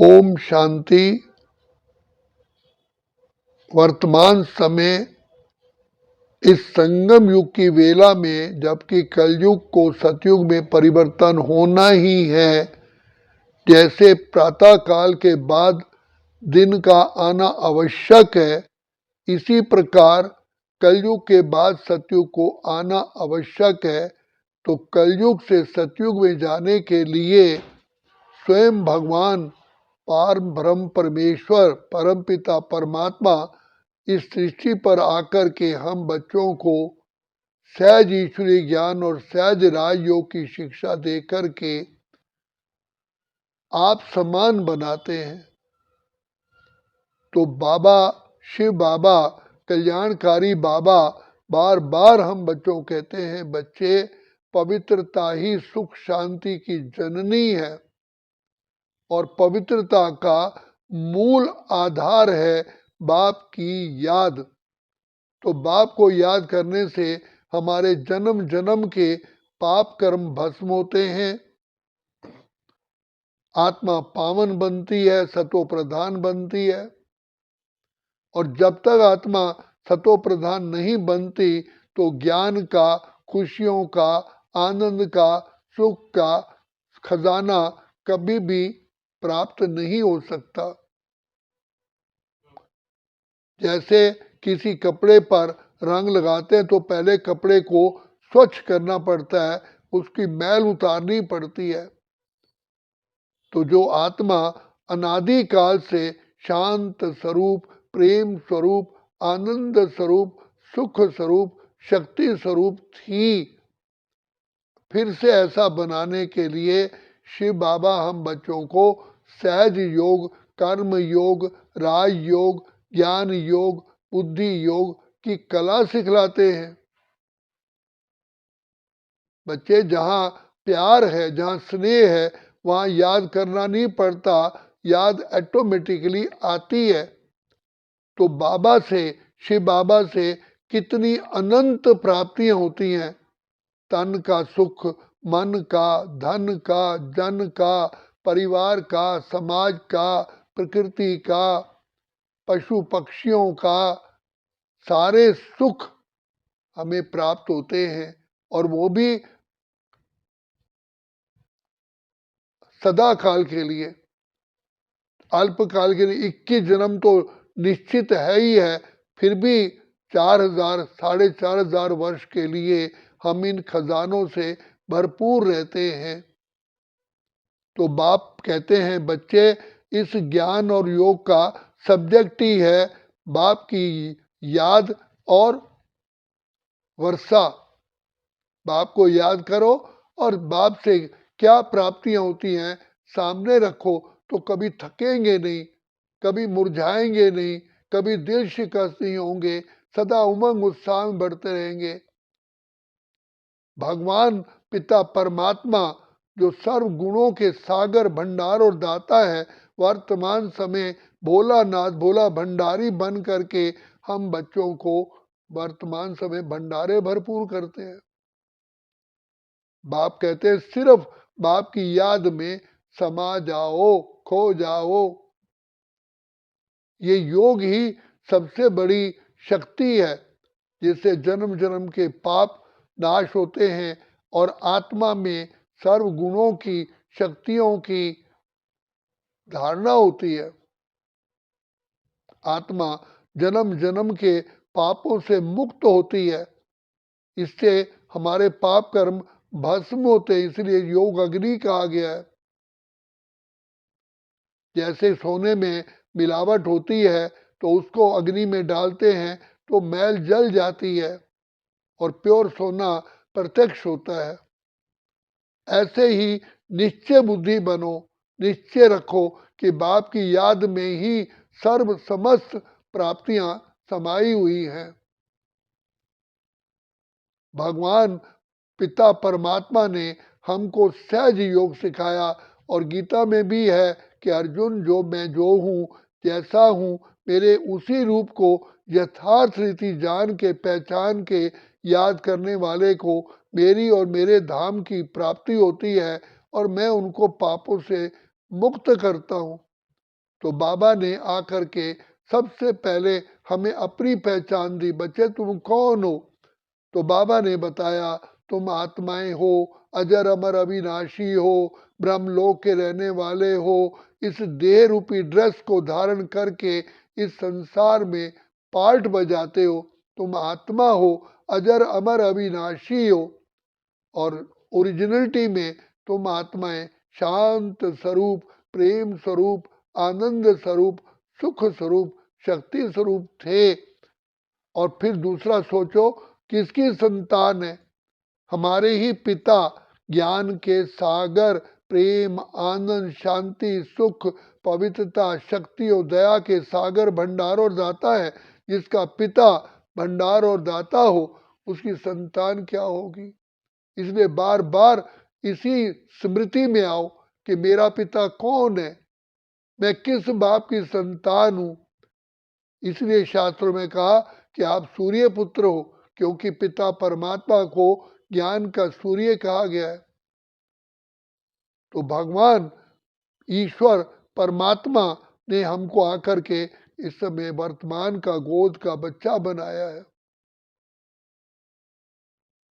ओम शांति। वर्तमान समय इस संगम युग की वेला में, जबकि कलयुग को सतयुग में परिवर्तन होना ही है, जैसे प्रातः काल के बाद दिन का आना आवश्यक है, इसी प्रकार कलयुग के बाद सतयुग को आना आवश्यक है। तो कलयुग से सतयुग में जाने के लिए स्वयं भगवान पार ब्रह्म परमेश्वर परमपिता परमात्मा इस सृष्टि पर आकर के हम बच्चों को सहज ईश्वरीय ज्ञान और सहज राजयोग की शिक्षा दे करके आप समान बनाते हैं। तो बाबा, शिव बाबा, कल्याणकारी बाबा बार बार हम बच्चों को कहते हैं, बच्चे पवित्रता ही सुख शांति की जननी है और पवित्रता का मूल आधार है बाप की याद। तो बाप को याद करने से हमारे जन्म जन्म के पाप कर्म भस्म होते हैं, आत्मा पावन बनती है, सतो प्रधान बनती है। और जब तक आत्मा सतो प्रधान नहीं बनती तो ज्ञान का, खुशियों का, आनंद का, सुख का खजाना कभी भी प्राप्त नहीं हो सकता। जैसे किसी कपड़े पर रंग लगाते हैं तो पहले कपड़े को स्वच्छ करना पड़ता है, उसकी मैल उतारनी पड़ती है। तो जो आत्मा अनादि काल से शांत स्वरूप, प्रेम स्वरूप, आनंद स्वरूप, सुख स्वरूप, शक्ति स्वरूप थी, फिर से ऐसा बनाने के लिए शिव बाबा हम बच्चों को सहज योग, कर्म योग, राज योग, ज्ञान योग, बुद्धि योग की कला सिखलाते हैं। बच्चे, जहाँ प्यार है, जहाँ स्नेह है, वहाँ याद करना नहीं पड़ता, याद ऑटोमेटिकली आती है। तो बाबा से, शिव बाबा से कितनी अनंत प्राप्तियां होती हैं, तन का सुख, मन का, धन का, जन का, परिवार का, समाज का, प्रकृति का, पशु पक्षियों का, सारे सुख हमें प्राप्त होते हैं। और वो भी सदा काल के लिए, अल्पकाल के लिए। 21 जन्म तो निश्चित है ही है, फिर भी 4000 4500 वर्ष के लिए हम इन खजानों से भरपूर रहते हैं। तो बाप कहते हैं, बच्चे इस ज्ञान और योग का सब्जेक्ट ही है बाप की याद और वर्षा। बाप को याद करो और बाप से क्या प्राप्तियां होती हैं सामने रखो, तो कभी थकेंगे नहीं, कभी मुरझाएंगे नहीं, कभी दिल शिकस्त नहीं होंगे, सदा उमंग उत्साह में बढ़ते रहेंगे। भगवान पिता परमात्मा जो सर्व गुणों के सागर भंडार और दाता है, वर्तमान समय भोलानाथ भोला भंडारी बन करके हम बच्चों को वर्तमान समय भंडारे भरपूर करते हैं। बाप कहते हैं, सिर्फ बाप की याद में समा जाओ, खो जाओ। ये योग ही सबसे बड़ी शक्ति है, जिससे जन्म जन्म के पाप नाश होते हैं और आत्मा में सर्व गुणों की, शक्तियों की धारणा होती है। आत्मा जन्म जन्म के पापों से मुक्त होती है, इससे हमारे पाप कर्म भस्म होते हैं, इसलिए योग अग्नि कहा गया है। जैसे सोने में मिलावट होती है तो उसको अग्नि में डालते हैं तो मैल जल जाती है और प्योर सोना प्रत्यक्ष होता है। ऐसे ही निश्चय बुद्धि बनो, निश्चय रखो कि बाप की याद में ही सर्व समस्त प्राप्तियां समाई हुई हैं। भगवान पिता परमात्मा ने हमको सहज योग सिखाया और गीता में भी है कि अर्जुन, जो मैं जो हूँ, जैसा हूँ, मेरे उसी रूप को यथार्थ रीति जान के, पहचान के, याद करने वाले को मेरी और मेरे धाम की प्राप्ति होती है और मैं उनको पापों से मुक्त करता हूँ। तो बाबा ने आकर के सबसे पहले हमें अपनी पहचान दी। बच्चे तुम कौन हो? तो बाबा ने बताया तुम आत्माएं हो, अजर अमर अविनाशी हो, ब्रह्मलोक के रहने वाले हो। इस देह रूपी ड्रेस को धारण करके इस संसार में पार्ट बजाते हो। तुम आत्मा हो, अजर अमर अविनाशी हो, और ओरिजिनलिटी में तुम आत्माएं शांत स्वरूप, प्रेम स्वरूप, आनंद स्वरूप, सुख स्वरूप, शक्ति स्वरूप थे। और फिर दूसरा सोचो, किसकी संतान है? हमारे ही पिता, ज्ञान के सागर, प्रेम, आनंद, शांति, सुख, पवित्रता, शक्ति और दया के सागर, भंडार और दाता है। जिसका पिता भंडार और दाता हो, उसकी संतान क्या होगी? इसलिए बार बार इसी स्मृति में आओ कि मेरा पिता कौन है, मैं किस बाप की संतान हूं। इसलिए शास्त्रों में कहा कि आप सूर्य पुत्र हो, क्योंकि पिता परमात्मा को ज्ञान का सूर्य कहा गया है। तो भगवान ईश्वर परमात्मा ने हमको आकर के इस समय वर्तमान का गोद का बच्चा बनाया है।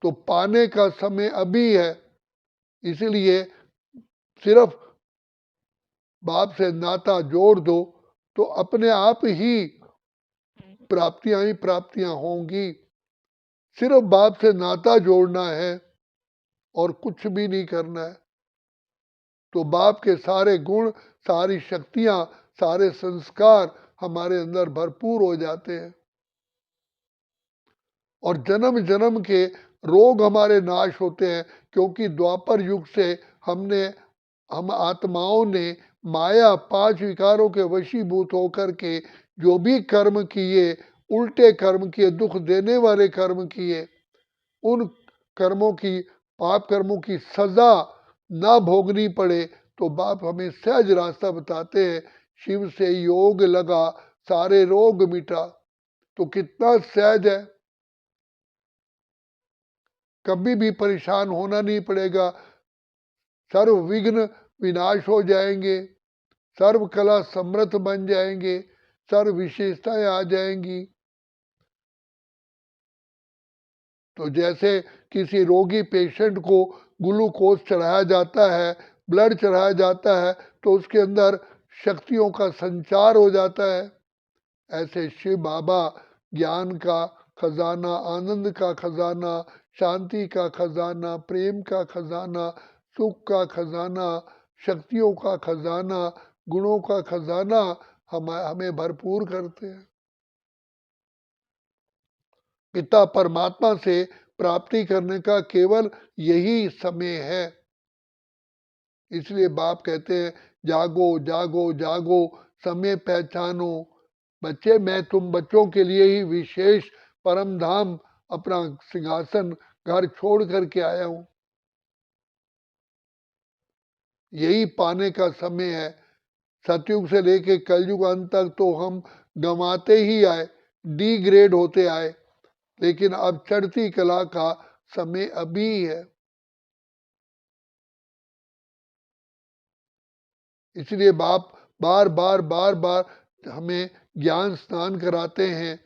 तो पाने का समय अभी है, इसलिए सिर्फ बाप से नाता जोड़ दो तो अपने आप ही प्राप्तियां होंगी। सिर्फ बाप से नाता जोड़ना है और कुछ भी नहीं करना है, तो बाप के सारे गुण, सारी शक्तियां, सारे संस्कार हमारे अंदर भरपूर हो जाते हैं और जन्म जन्म के रोग हमारे नाश होते हैं। क्योंकि द्वापर युग से हम आत्माओं ने माया, पांच विकारों के वशीभूत होकर के जो भी कर्म किए, उल्टे कर्म किए, दुख देने वाले कर्म किए, उन कर्मों की, पाप कर्मों की सजा ना भोगनी पड़े तो बाप हमें सहज रास्ता बताते हैं। शिव से योग लगा, सारे रोग मिटा। तो कितना सहज है, कभी भी परेशान होना नहीं पड़ेगा। सर्व विघ्न विनाश हो जाएंगे, सर्व कला समृद्ध बन जाएंगे, सर्व विशेषताएं आ जाएंगी। तो जैसे किसी रोगी पेशेंट को ग्लूकोज चढ़ाया जाता है, ब्लड चढ़ाया जाता है, तो उसके अंदर शक्तियों का संचार हो जाता है। ऐसे शिव बाबा ज्ञान का खजाना, आनंद का खजाना, शांति का खजाना, प्रेम का खजाना, सुख का खजाना, शक्तियों का खजाना, गुणों का खजाना हमें भरपूर करते हैं। पिता परमात्मा से प्राप्ति करने का केवल यही समय है। इसलिए बाप कहते हैं जागो जागो जागो, समय पहचानो। बच्चे, मैं तुम बच्चों के लिए ही विशेष परम धाम, अपना सिंहासन, घर छोड़ करके आया हूं। यही पाने का समय है। सतयुग से लेके कलयुग अंत तक तो हम गंवाते ही आए, डिग्रेड होते आए, लेकिन अब चढ़ती कला का समय अभी है। इसलिए बाप बार बार बार बार हमें ज्ञान स्नान कराते हैं,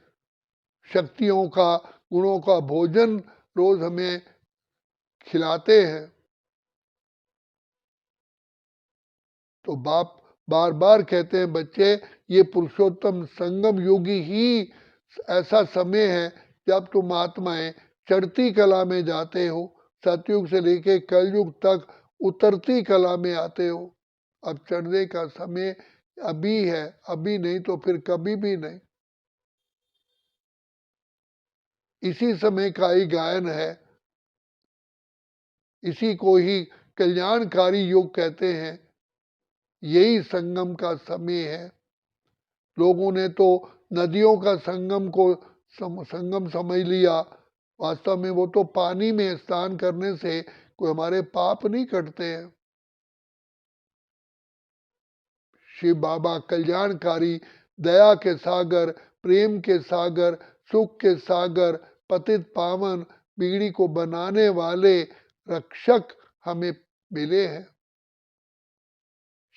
शक्तियों का, गुणों का भोजन रोज हमें खिलाते हैं। तो बाप बार बार कहते हैं बच्चे, ये पुरुषोत्तम संगम युगी ही ऐसा समय है जब तुम आत्माएं चढ़ती कला में जाते हो, सतयुग से लेके कलयुग तक उतरती कला में आते हो। अब चढ़ने का समय अभी है, अभी नहीं तो फिर कभी भी नहीं। इसी समय का ही गायन है, इसी को ही कल्याणकारी योग कहते हैं। यही संगम का समय है। लोगों ने तो नदियों का संगम को संगम समझ लिया। वास्तव में वो तो पानी में स्नान करने से कोई हमारे पाप नहीं कटते हैं। शिव बाबा कल्याणकारी, दया के सागर, प्रेम के सागर, सुख के सागर, पतित पावन, पीढ़ी को बनाने वाले रक्षक हमें मिले हैं।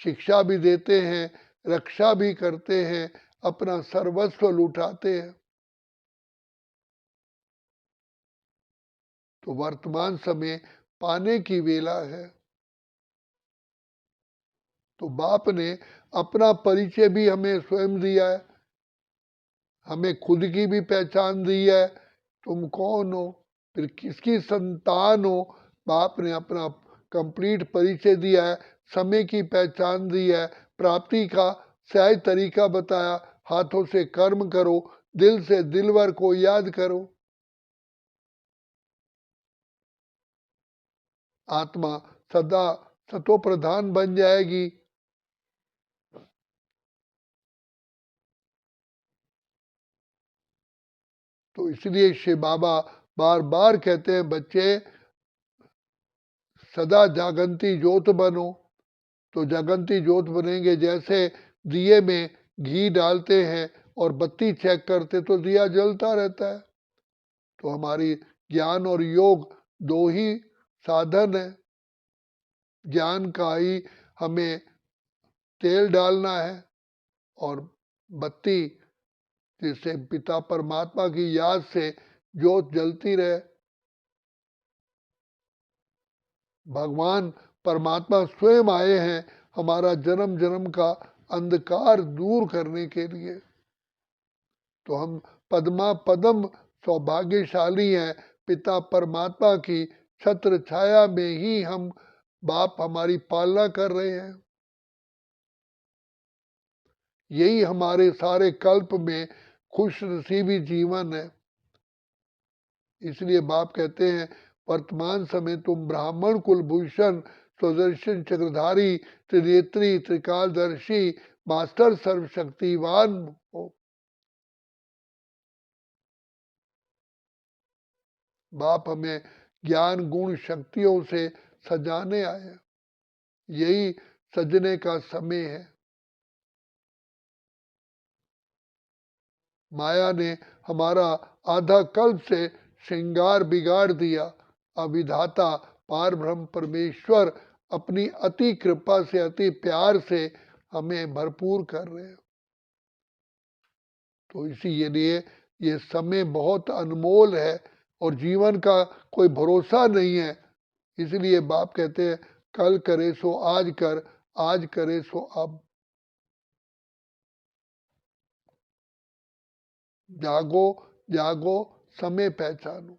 शिक्षा भी देते हैं, रक्षा भी करते हैं, अपना सर्वस्व लुटाते हैं। तो वर्तमान समय पाने की वेला है। तो बाप ने अपना परिचय भी हमें स्वयं दिया है, हमें खुद की भी पहचान दी है, तुम कौन हो, फिर किसकी संतान हो। बाप ने अपना कंप्लीट परिचय दिया है, समय की पहचान दी है, प्राप्ति का सही तरीका बताया, हाथों से कर्म करो, दिल से दिलवर को याद करो। आत्मा सदा सतो प्रधान बन जाएगी। तो इसलिए शिव बाबा बार बार कहते हैं, बच्चे सदा जागंती ज्योत बनो। तो जागंती ज्योत बनेंगे, जैसे दिए में घी डालते हैं और बत्ती चेक करते तो दिया जलता रहता है। तो हमारी ज्ञान और योग दो ही साधन है। ज्ञान का ही हमें तेल डालना है और बत्ती, जिससे पिता परमात्मा की याद से ज्योत जलती रहे। भगवान परमात्मा स्वयं आए हैं हमारा जन्म जन्म का अंधकार दूर करने के लिए। तो हम पद्मा पदम सौभाग्यशाली हैं, पिता परमात्मा की छत्र छाया में ही हम बाप हमारी पालना कर रहे हैं। यही हमारे सारे कल्प में खुश नसीबी जीवन है। इसलिए बाप कहते हैं, वर्तमान समय तुम ब्राह्मण कुलभूषण सुदर्शन चक्रधारी त्रिनेत्री त्रिकालदर्शी मास्टर सर्वशक्तिवान हो। बाप हमें ज्ञान गुण शक्तियों से सजाने आए। यही सजने का समय है। माया ने हमारा आधा कल्प से श्रृंगार बिगाड़ दिया। अविधाता पार ब्रह्म परमेश्वर अपनी अति कृपा से अति प्यार से हमें भरपूर कर रहे हैं। तो इसीलिए ये समय बहुत अनमोल है और जीवन का कोई भरोसा नहीं है। इसलिए बाप कहते हैं, कल करे सो आज कर, आज करे सो अब। जागो जागो, समय पहचानो,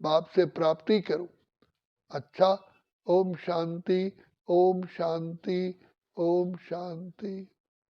बाप से प्राप्ति करो। अच्छा, ओम शांति, ओम शांति, ओम शांति।